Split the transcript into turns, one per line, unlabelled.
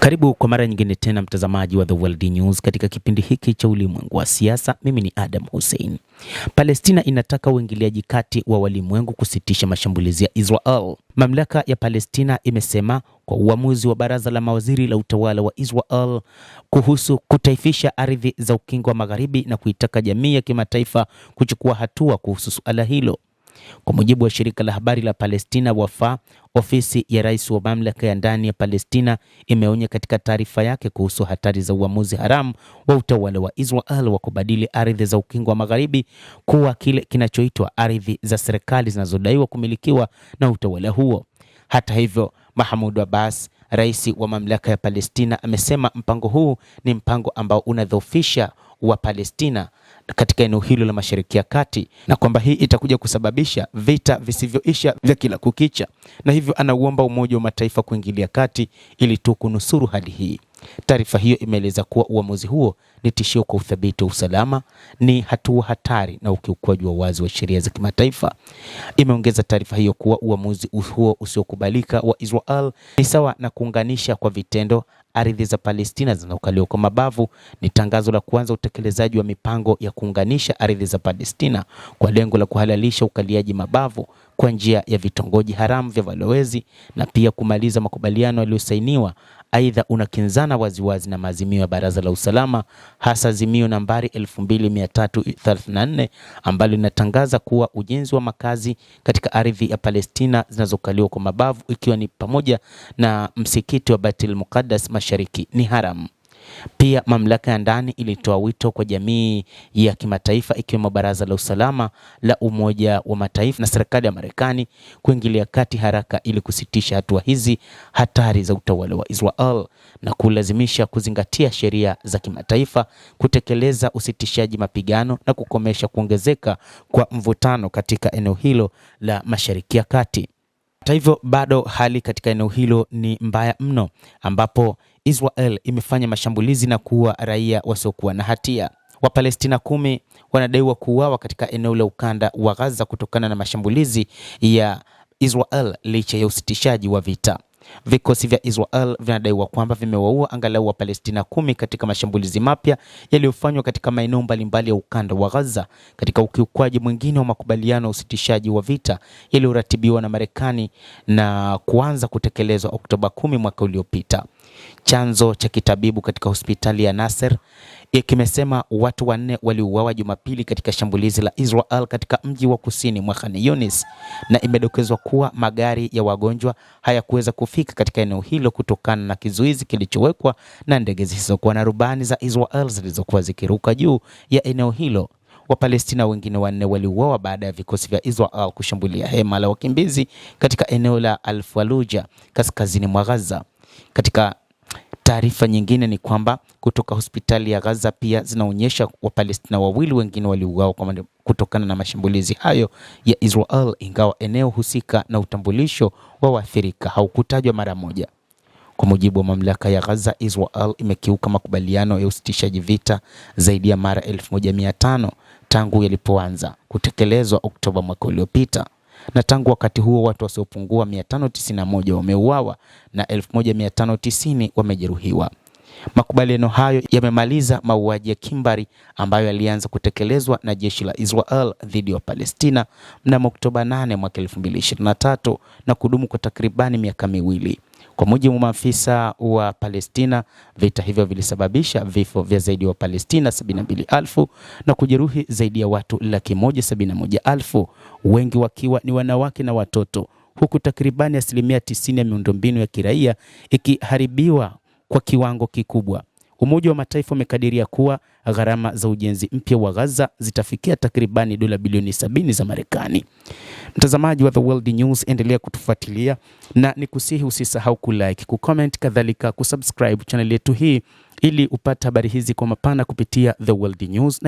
Karibu kwa mara nyingine tena mtazamaji wa The World News katika kipindi hiki cha ulimwengu wa siasa. Mimi ni Adam Hussein. Palestina inataka uingiliaji kati wa walimwengu kusitisha mashambulizi ya Israel. Mamlaka ya Palestina imesema kwa uamuzi wa baraza la mawaziri la utawala wa Israel kuhusu kutaifisha ardhi za ukingo wa Magharibi na kuitaka jamii ya kimataifa kuchukua hatua kuhusu suala hilo. Kwa mujibu wa shirika la habari la Palestina Wafa, ofisi ya rais wa mamlaka ya ndani ya Palestina imeonya katika taarifa yake kuhusu hatari za uamuzi haramu wa utawala wa Israel wa kubadili ardhi za ukingo wa Magharibi kuwa kile kinachoitwa ardhi za serikali zinazodaiwa kumilikiwa na utawala huo. Hata hivyo, Mahmoud Abbas, rais wa mamlaka ya Palestina, amesema mpango huu ni mpango ambao unadhoofisha wa Palestina katika eneo hilo la Mashariki ya Kati na kwamba hii itakuja kusababisha vita visivyoisha vya kila kukicha, na hivyo anauomba Umoja wa Mataifa kuingilia kati ili tu kunusuru hali hii. Taarifa hiyo imeeleza kuwa uamuzi huo ni tishio kwa uthabiti wa usalama, ni hatua hatari na ukiukwaji wa wazi wa sheria za kimataifa. Imeongeza taarifa hiyo kuwa uamuzi huo usiokubalika wa Israel ni sawa na kuunganisha kwa vitendo ardhi za Palestina zinazokaliwa kwa mabavu. Ni tangazo la kuanza utekelezaji wa mipango ya kuunganisha ardhi za Palestina kwa lengo la kuhalalisha ukaliaji mabavu kwa njia ya vitongoji haramu vya walowezi na pia kumaliza makubaliano yaliyosainiwa. Aidha, unakinzana waziwazi na maazimio ya Baraza la Usalama, hasa azimio nambari 2334 ambalo linatangaza kuwa ujenzi wa makazi katika ardhi ya Palestina zinazokaliwa kwa mabavu, ikiwa ni pamoja na msikiti wa Baitul Muqaddas Mashariki, ni haramu. Pia mamlaka ya ndani ilitoa wito kwa jamii ya kimataifa ikiwemo Baraza la Usalama la Umoja wa Mataifa na serikali ya Marekani kuingilia kati haraka ili kusitisha hatua hizi hatari za utawala wa Israel na kulazimisha kuzingatia sheria za kimataifa, kutekeleza usitishaji mapigano na kukomesha kuongezeka kwa mvutano katika eneo hilo la Mashariki ya Kati. Hata hivyo, bado hali katika eneo hilo ni mbaya mno, ambapo Israel imefanya mashambulizi na kuua raia wasiokuwa na hatia. Wapalestina 10 wanadaiwa kuuawa katika eneo la ukanda wa Gaza kutokana na mashambulizi ya Israel licha ya usitishaji wa vita. Vikosi vya Israel vinadaiwa kwamba vimewaua angalau Wapalestina 10 katika mashambulizi mapya yaliyofanywa katika maeneo mbalimbali ya ukanda wa Gaza, katika ukiukwaji mwingine wa makubaliano ya usitishaji wa vita yaliyoratibiwa na Marekani na kuanza kutekelezwa Oktoba 10 mwaka uliopita. Chanzo cha kitabibu katika hospitali ya Nasser kimesema watu 4 waliuawa Jumapili katika shambulizi la Israel katika mji wa kusini mwa Khan Yunis, na imedokezwa kuwa magari ya wagonjwa hayakuweza kufika katika eneo hilo kutokana na kizuizi kilichowekwa na ndege zisizokuwa na rubani za Israel zilizokuwa zikiruka juu ya eneo hilo. Wapalestina wengine 4 waliuawa baada ya vikosi vya Israel kushambulia hema la wakimbizi katika eneo la Al-Fallujah kaskazini mwa Gaza. Katika taarifa nyingine ni kwamba kutoka hospitali ya Gaza pia zinaonyesha Wapalestina 2 wengine waliuawa kutokana na mashambulizi hayo ya Israel, ingawa eneo husika na utambulisho wa waathirika haukutajwa mara moja. Kwa mujibu wa mamlaka ya Gaza, Israel imekiuka makubaliano ya usitishaji vita zaidi ya mara 1500 tangu yalipoanza kutekelezwa Oktoba mwaka uliopita. Na tangu wakati huo watu wasiopungua 591 wameuawa na 1590 wamejeruhiwa. Makubaliano hayo yamemaliza mauaji ya kimbari ambayo yalianza kutekelezwa na jeshi la Israel dhidi ya Palestina mnamo Oktoba 8 mwaka 2023 na kudumu kwa takribani miaka 2. Kwa mujibu wa maafisa wa Palestina, vita hivyo vilisababisha vifo vya zaidi ya Palestina 72,000 na kujeruhi zaidi ya watu 171,000, wengi wakiwa ni wanawake na watoto, huku takribani 90% ya miundombinu ya kiraia ikiharibiwa kwa kiwango kikubwa. Umoja wa Mataifa umekadiria kuwa gharama za ujenzi mpya wa Gaza zitafikia takribani dola bilioni 70 za Marekani. Mtazamaji wa The World News, endelea kutufuatilia na nikusihi usisahau kulike, kucomment, kadhalika kusubscribe channel yetu hii ili upate habari hizi kwa mapana kupitia The World News.